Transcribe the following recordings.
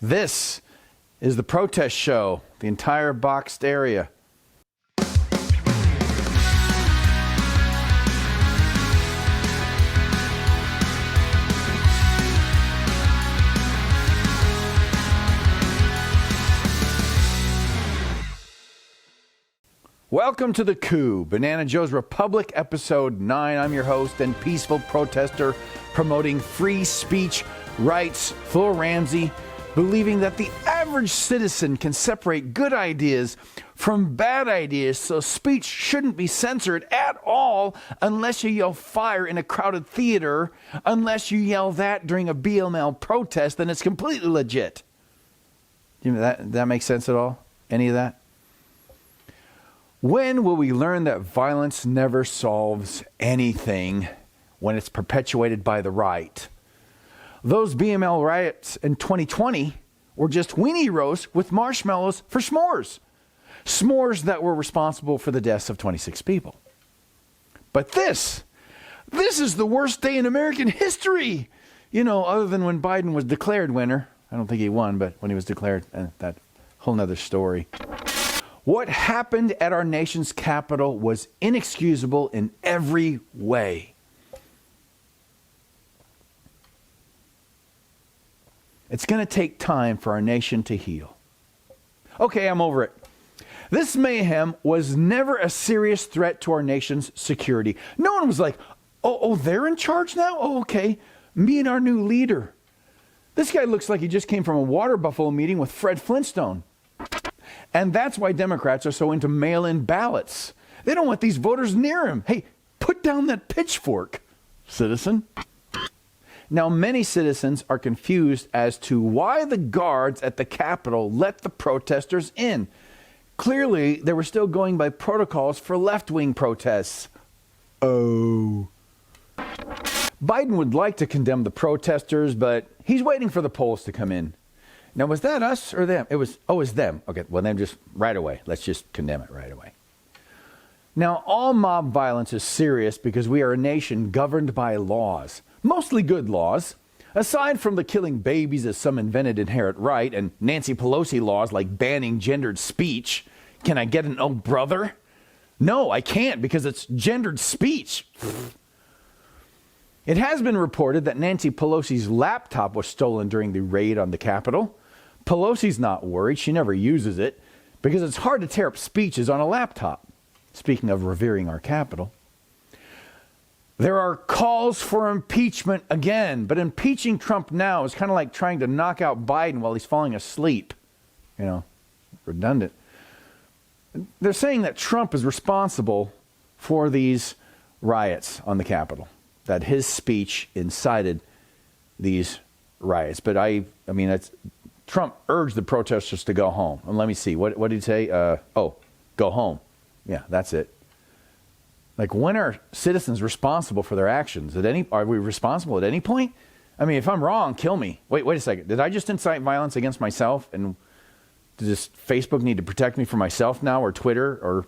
This is the protest show, the entire boxed area. Welcome to The Coup, Banana Joe's Republic, Episode 9. I'm your host and peaceful protester promoting free speech rights, Phil Ramsey, believing that the average citizen can separate good ideas from bad ideas, so speech shouldn't be censored at all unless you yell fire in a crowded theater, unless you yell that during a BLM protest, then it's completely legit. That makes sense at all? Any of that? When will we learn that violence never solves anything when it's perpetuated by the right? Those BML riots in 2020 were just weenie roasts with marshmallows for s'mores. S'mores that were responsible for the deaths of 26 people. But this is the worst day in American history. You know, other than when Biden was declared winner. I don't think he won, but when he was declared, that whole nother story. What happened at our nation's capital was inexcusable in every way. It's going to take time for our nation to heal. Okay, I'm over it. This mayhem was never a serious threat to our nation's security. No one was like, oh, they're in charge now? Oh, okay. Me and our new leader. This guy looks like he just came from a water buffalo meeting with Fred Flintstone. And that's why Democrats are so into mail-in ballots. They don't want these voters near him. Hey, put down that pitchfork, citizen. Now, many citizens are confused as to why the guards at the Capitol let the protesters in. Clearly, they were still going by protocols for left-wing protests. Oh. Biden would like to condemn the protesters, but he's waiting for the polls to come in. Now, was that us or them? It was them. Okay, well, then just right away. Let's just condemn it right away. Now, all mob violence is serious because we are a nation governed by laws. Mostly good laws. Aside from the killing babies as some invented inherent right and Nancy Pelosi laws like banning gendered speech. Can I get an oh brother? No, I can't because it's gendered speech. It has been reported that Nancy Pelosi's laptop was stolen during the raid on the Capitol. Pelosi's not worried. She never uses it because it's hard to tear up speeches on a laptop. Speaking of revering our Capitol. There are calls for impeachment again, but impeaching Trump now is kind of like trying to knock out Biden while he's falling asleep. You know, redundant. They're saying that Trump is responsible for these riots on the Capitol, that his speech incited these riots. But I mean, Trump urged the protesters to go home. And let me see, what did he say? Go home. Yeah, that's it. Like, when are citizens responsible for their actions? Are we responsible at any point? I mean, if I'm wrong, kill me. Wait a second. Did I just incite violence against myself? And does Facebook need to protect me from myself now, or Twitter, or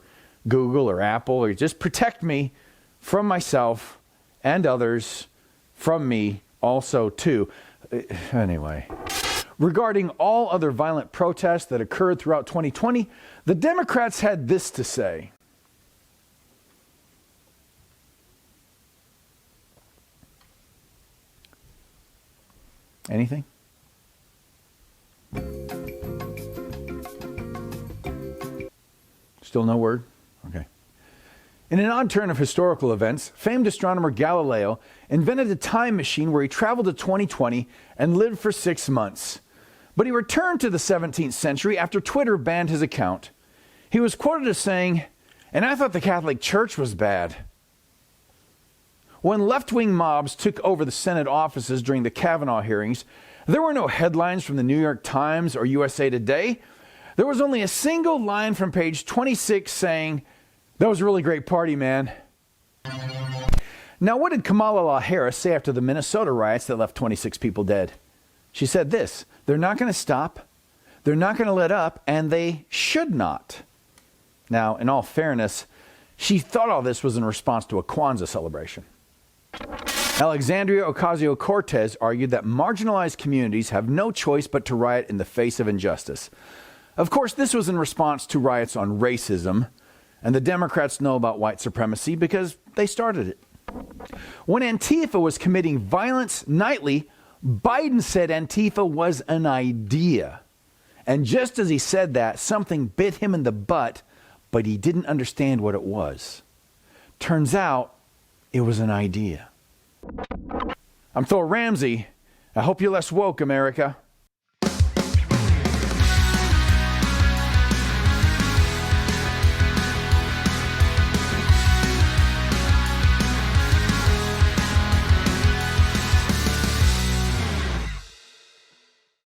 Google, or Apple? Or just protect me from myself and others from me also, too. Anyway. Regarding all other violent protests that occurred throughout 2020, the Democrats had this to say. Anything? Still no word? Okay. In an odd turn of historical events, famed astronomer Galileo invented a time machine where he traveled to 2020 and lived for 6 months. But he returned to the 17th century after Twitter banned his account. He was quoted as saying, "And I thought the Catholic Church was bad." When left-wing mobs took over the Senate offices during the Kavanaugh hearings, there were no headlines from the New York Times or USA Today. There was only a single line from page 26 saying, "That was a really great party, man." Now, what did Kamala Harris say after the Minnesota riots that left 26 people dead? She said this: they're not going to stop, they're not going to let up, and they should not. Now, in all fairness, she thought all this was in response to a Kwanzaa celebration. Alexandria Ocasio-Cortez argued that marginalized communities have no choice but to riot in the face of injustice. Of course, this was in response to riots on racism, and the Democrats know about white supremacy because they started it. When Antifa was committing violence nightly, Biden said Antifa was an idea. And just as he said that, something bit him in the butt, but he didn't understand what it was. Turns out, it was an idea. I'm Thor Ramsey. I hope you're less woke, America.